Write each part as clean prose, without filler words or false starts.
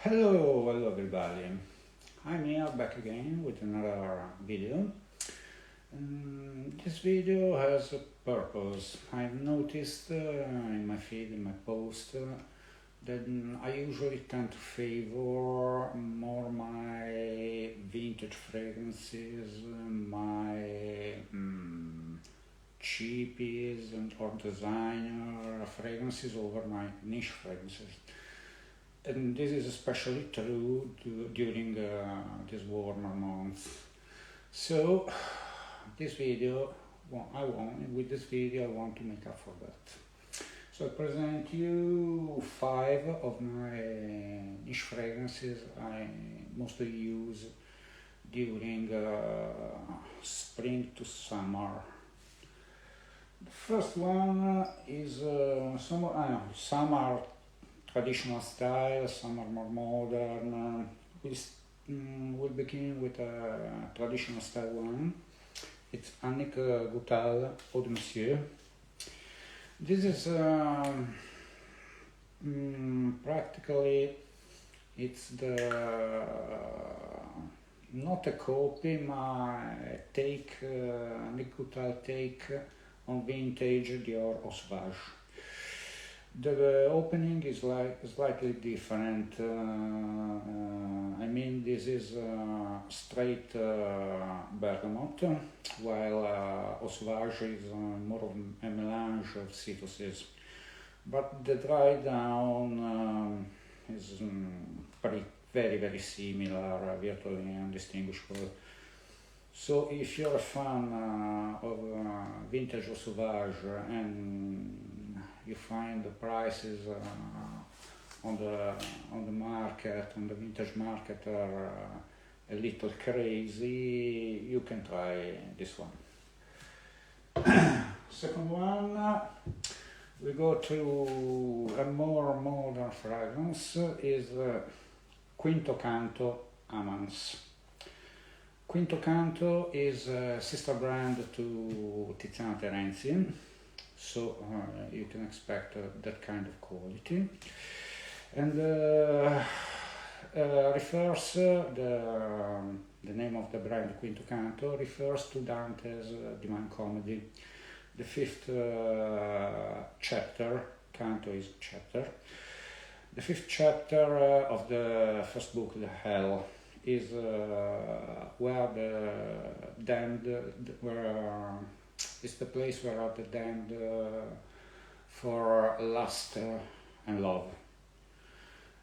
Hello everybody. I'm here back again with another video. This video has a purpose. I've noticed in my feed, in my post, that I usually tend to favor more my vintage fragrances, my cheapies or designer fragrances over my niche fragrances. And this is especially true during these warmer months. So, this video, with this video, I want to make up for that. So I present you 5 of my niche fragrances I mostly use during spring to summer. The first one is summer traditional style, some are more modern. We'll begin with a traditional style one. It's Annick Goutal Eau de Monsieur. This is practically, it's not a copy, but a take, Annick Goutal take on vintage Dior Eau Sauvage. The opening is slightly different. This is straight bergamot, while Eau Sauvage is more of a melange of citruses. But the dry down is very similar, virtually indistinguishable. So if you're a fan of vintage Eau Sauvage and you find the prices on the market, on the vintage market, are a little crazy, you can try this one. Second one, we go to a more modern fragrance, is Quinto Canto Amance. Quinto Canto is a sister brand to Tiziana Terenzi, so you can expect that kind of quality. And refers, the name of the brand Quinto Canto refers to Dante's Divine Comedy. The 5th chapter, Canto is chapter, the 5th chapter of the first book, The Hell, is where the damned, it's the place where are the damned for lust and love.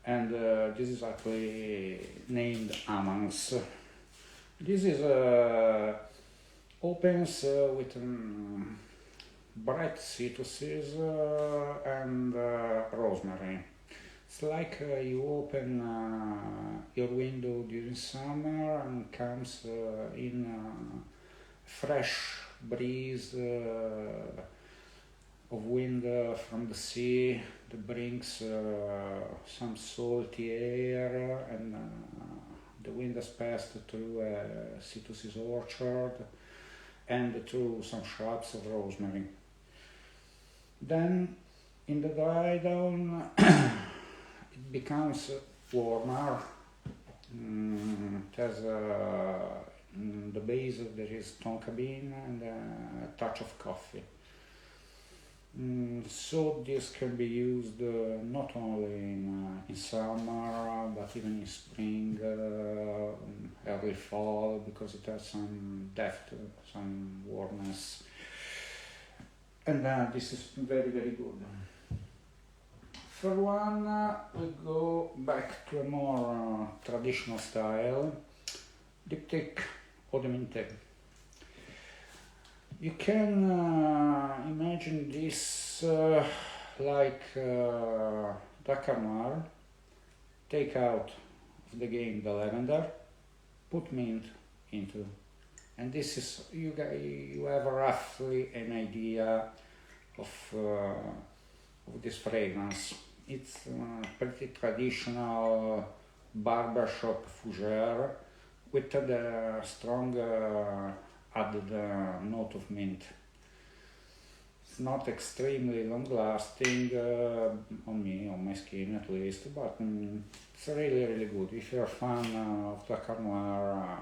And this is actually named Amance. This is opens with bright citruses and rosemary. It's like you open your window during summer and comes in fresh breeze of wind from the sea that brings some salty air, and the wind has passed through a citrus orchard and through some shrubs of rosemary. Then in the dry down it becomes warmer. It has the base there is tonka bean and a touch of coffee. So this can be used not only in summer, but even in spring, early fall, because it has some depth, some warmness. And this is very good. For one, we go back to a more traditional style, Diptyque Eau de Menthe. You can imagine this like Dakar Noir, take out of the game the lavender, put mint into, and this is, you have roughly an idea of this fragrance. It's pretty traditional barbershop fougere with the strong added note of mint. It's not extremely long lasting on me, on my skin at least, but it's really good. If you're a fan of the Car Noir,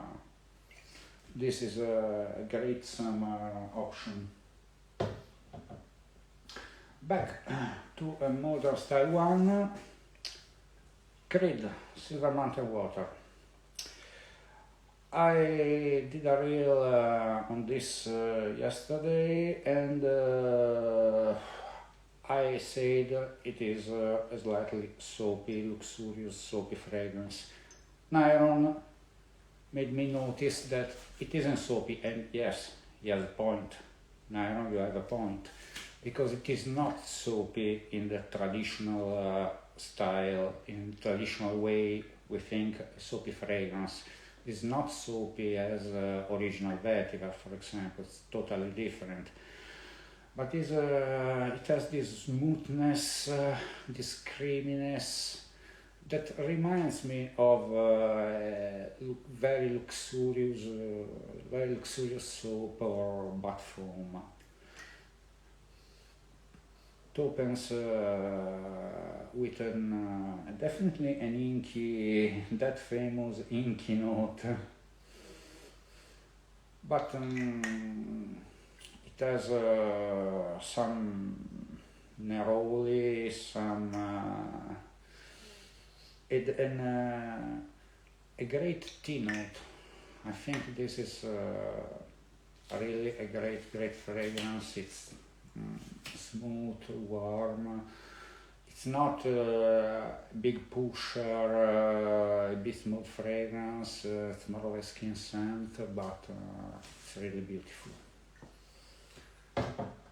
this is a great summer option. Back to a modern style one, Creed Silver Mountain Water. I did a reel on this yesterday, and I said it is a slightly soapy, luxurious soapy fragrance. Nyron made me notice that it isn't soapy, and yes, he has a point. Nyron, you have a point, because it is not soapy in the traditional style, in the traditional way we think a soapy fragrance. It's not soapy as original vetiver, for example. It's totally different. But it has this smoothness, this creaminess that reminds me of very luxurious soap or bath foam. It opens with definitely an inky, that famous inky note, but it has some neroli, some and a great tea note. I think this is really a great fragrance. It's smooth, warm. It's not a big pusher, a bit smooth fragrance. It's more of a skin scent, but it's really beautiful.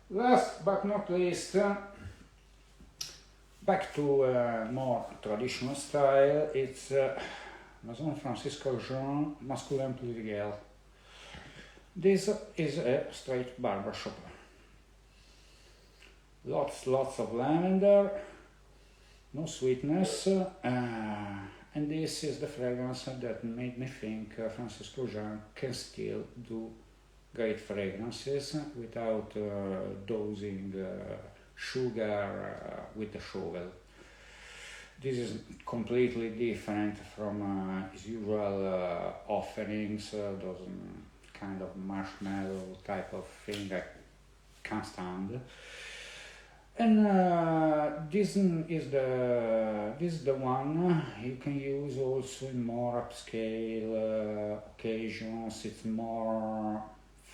Last but not least, back to a more traditional style. It's Maison Francisco Jean Masculin Pluriel. This is a straight barbershop. Lots of lavender, no sweetness, and this is the fragrance that made me think Francisco Jean can still do great fragrances without dosing sugar with the shovel. This is completely different from his usual offerings, those kind of marshmallow type of thing I can't stand. And this is the one you can use also in more upscale occasions. It's more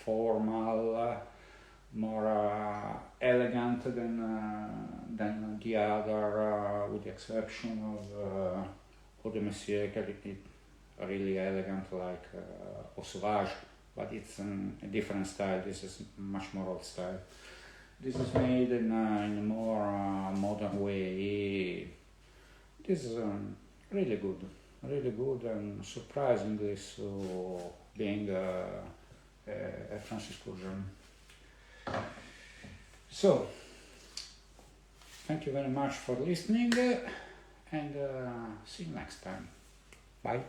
formal, more elegant than the other, with the exception of Eau de Monsieur, really elegant like Eau Sauvage, but it's a different style. This is much more old style. This is made in a more modern way. This is really good and surprisingly so, being a Francisco Jean. So, thank you very much for listening, and see you next time. Bye.